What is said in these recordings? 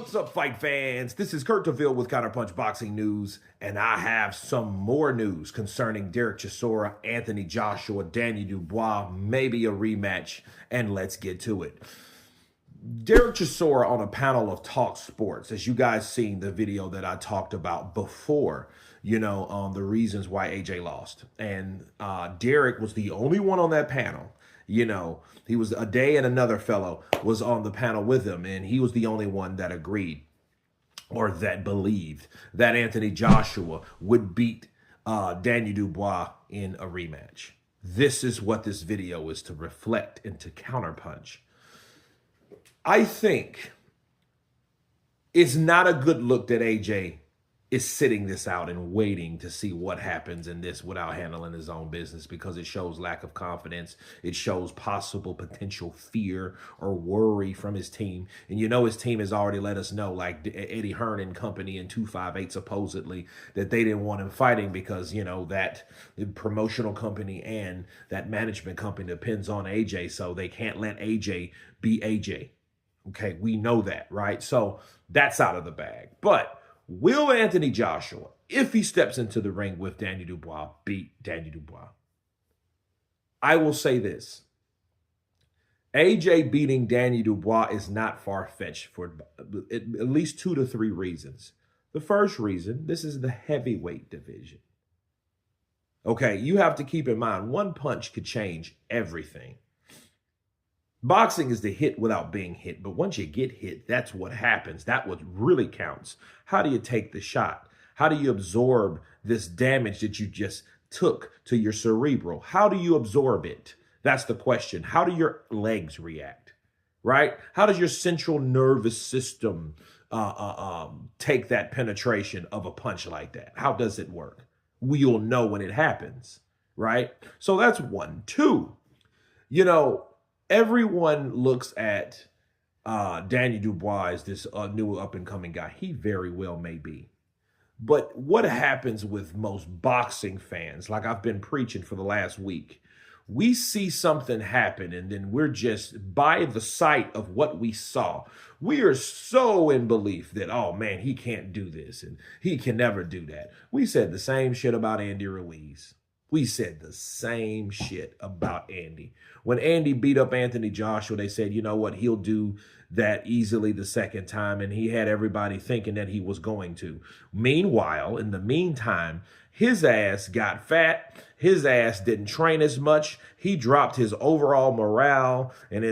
What's up, fight fans? This is Kurt DeVille with Counterpunched Boxing News, and I have some more news concerning Derek Chisora, Anthony Joshua, Daniel Dubois, maybe a rematch, and let's get to it. Derek Chisora on a panel of Talk Sports, as you guys seen the video that I talked about before, the reasons why AJ lost. And Derek was the only one on that panel. He was a day and another fellow was on the panel with him, and he was the only one that agreed or that believed that Anthony Joshua would beat Daniel Dubois in a rematch. This is what this video is to reflect and to counterpunch. I think it's not a good look that AJ is sitting this out and waiting to see what happens in this without handling his own business, because it shows lack of confidence. It shows possible potential fear or worry from his team. And his team has already let us know, like Eddie Hearn and company in 258 supposedly, that they didn't want him fighting because, that the promotional company and that management company depends on AJ. So they can't let AJ be AJ. Okay, we know that, right? So that's out of the bag. But will Anthony Joshua, if he steps into the ring with Daniel Dubois, beat Daniel Dubois? I will say this. AJ beating Daniel Dubois is not far-fetched for at least 2 to 3 reasons. The first reason, this is the heavyweight division. Okay, you have to keep in mind, one punch could change everything. Boxing is the hit without being hit, but once you get hit, that's what happens. That's what really counts. How do you take the shot? How do you absorb this damage that you just took to your cerebral? How do you absorb it? That's the question. How do your legs react, right? How does your central nervous system take that penetration of a punch like that? How does it work? We'll know when it happens, right? So that's 1. 2, everyone looks at Daniel Dubois as this new up-and-coming guy. He very well may be. But what happens with most boxing fans, like I've been preaching for the last week, we see something happen, and then we're just, by the sight of what we saw, we are so in belief that, oh man, he can't do this, and he can never do that. We said the same shit about Andy Ruiz. We said the same shit about Andy. When Andy beat up Anthony Joshua, they said, you know what, he'll do that easily the second time, and he had everybody thinking that he was going to. Meanwhile, in the meantime, his ass got fat. His ass didn't train as much. He dropped his overall morale and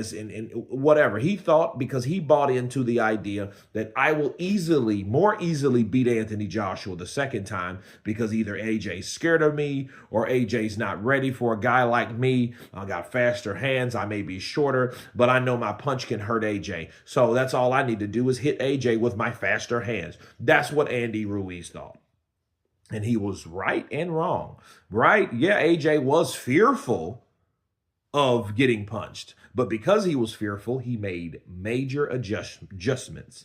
whatever. He thought, because he bought into the idea that I will more easily beat Anthony Joshua the second time, because either AJ's scared of me or AJ's not ready for a guy like me. I got faster hands. I may be shorter, but I know my punch can hurt AJ. So that's all I need to do is hit AJ with my faster hands. That's what Andy Ruiz thought. And he was right and wrong, right? Yeah, AJ was fearful of getting punched. But because he was fearful, he made major adjustments.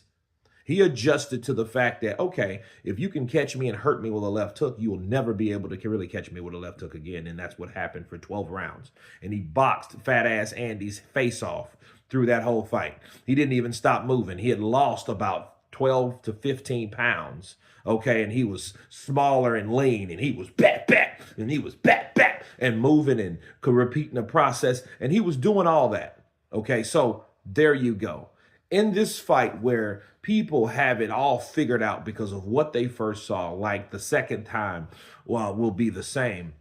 He adjusted to the fact that, okay, if you can catch me and hurt me with a left hook, you will never be able to really catch me with a left hook again. And that's what happened for 12 rounds. And he boxed fat-ass Andy's face off through that whole fight. He didn't even stop moving. He had lost about 12 to 15 pounds, okay, and he was smaller and lean, and he was back, and he was back, and moving and repeating the process, and he was doing all that, okay? So there you go. In this fight where people have it all figured out because of what they first saw, like the second time will be the same,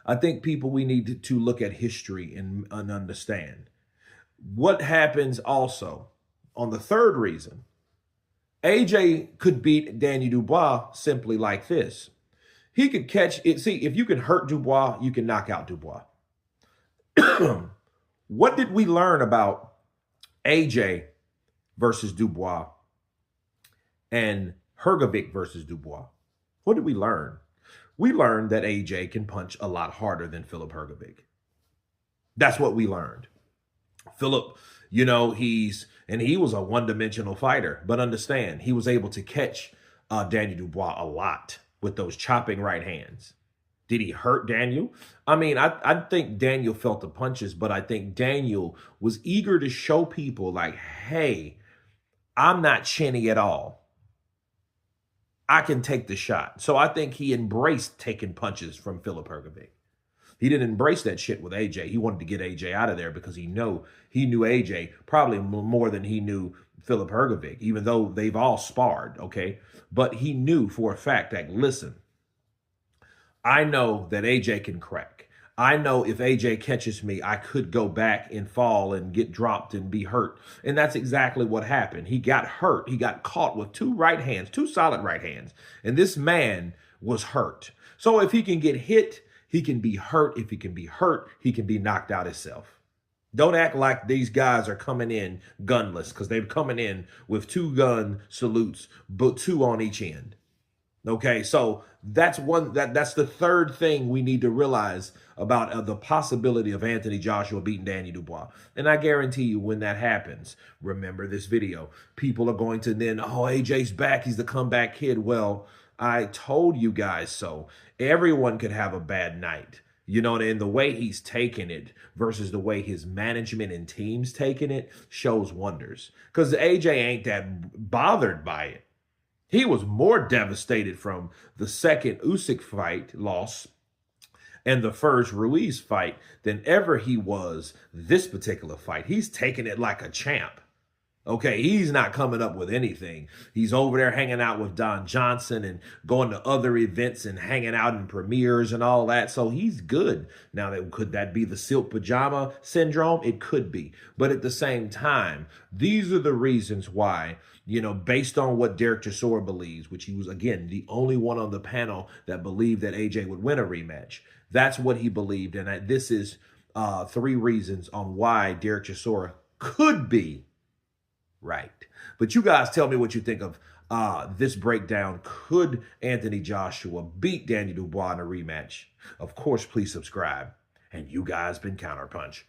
I think we need to look at history and understand. What happens also on the third reason, AJ could beat Daniel Dubois simply like this. He could catch it. See, if you can hurt Dubois, you can knock out Dubois. What did we learn about AJ versus Dubois and Hrgovic versus Dubois? What did we learn? We learned that AJ can punch a lot harder than Filip Hrgovic. That's what we learned. Filip, he was a one-dimensional fighter, but understand, he was able to catch Daniel Dubois a lot with those chopping right hands. Did he hurt Daniel? I mean, I think Daniel felt the punches, but I think Daniel was eager to show people like, hey, I'm not chinny at all. I can take the shot. So I think he embraced taking punches from Filip Hrgovic. He didn't embrace that shit with AJ. He wanted to get AJ out of there because he knew AJ probably more than he knew Filip Hrgovic, even though they've all sparred, okay? But he knew for a fact that, listen, I know that AJ can crack. I know if AJ catches me, I could go back and fall and get dropped and be hurt. And that's exactly what happened. He got hurt. He got caught with two right hands, two solid right hands. And this man was hurt. So if he can get hit, he can be hurt. If he can be hurt, he can be knocked out himself. Don't act like these guys are coming in gunless, because they're coming in with two gun salutes, but two on each end. Okay, so that's the third thing we need to realize about the possibility of Anthony Joshua beating Danny Dubois. And I guarantee you, when that happens, remember this video, people are going to then, oh, AJ's back, he's the comeback kid. Well, I told you guys so. Everyone could have a bad night. You know, and the way he's taking it versus the way his management and team's taking it shows wonders. Because AJ ain't that bothered by it. He was more devastated from the second Usyk fight loss and the first Ruiz fight than ever he was this particular fight. He's taking it like a champ. Okay, he's not coming up with anything. He's over there hanging out with Don Johnson and going to other events and hanging out in premieres and all that. So he's good. Now, could that be the silk pajama syndrome? It could be. But at the same time, these are the reasons why, you know, based on what Derek Chisora believes, which he was, again, the only one on the panel that believed that AJ would win a rematch. That's what he believed. And this is 3 reasons on why Derek Chisora could be right. But you guys tell me what you think of this breakdown. Could Anthony Joshua beat Danny Dubois in a rematch? Of course, please subscribe. And you guys been Counterpunch.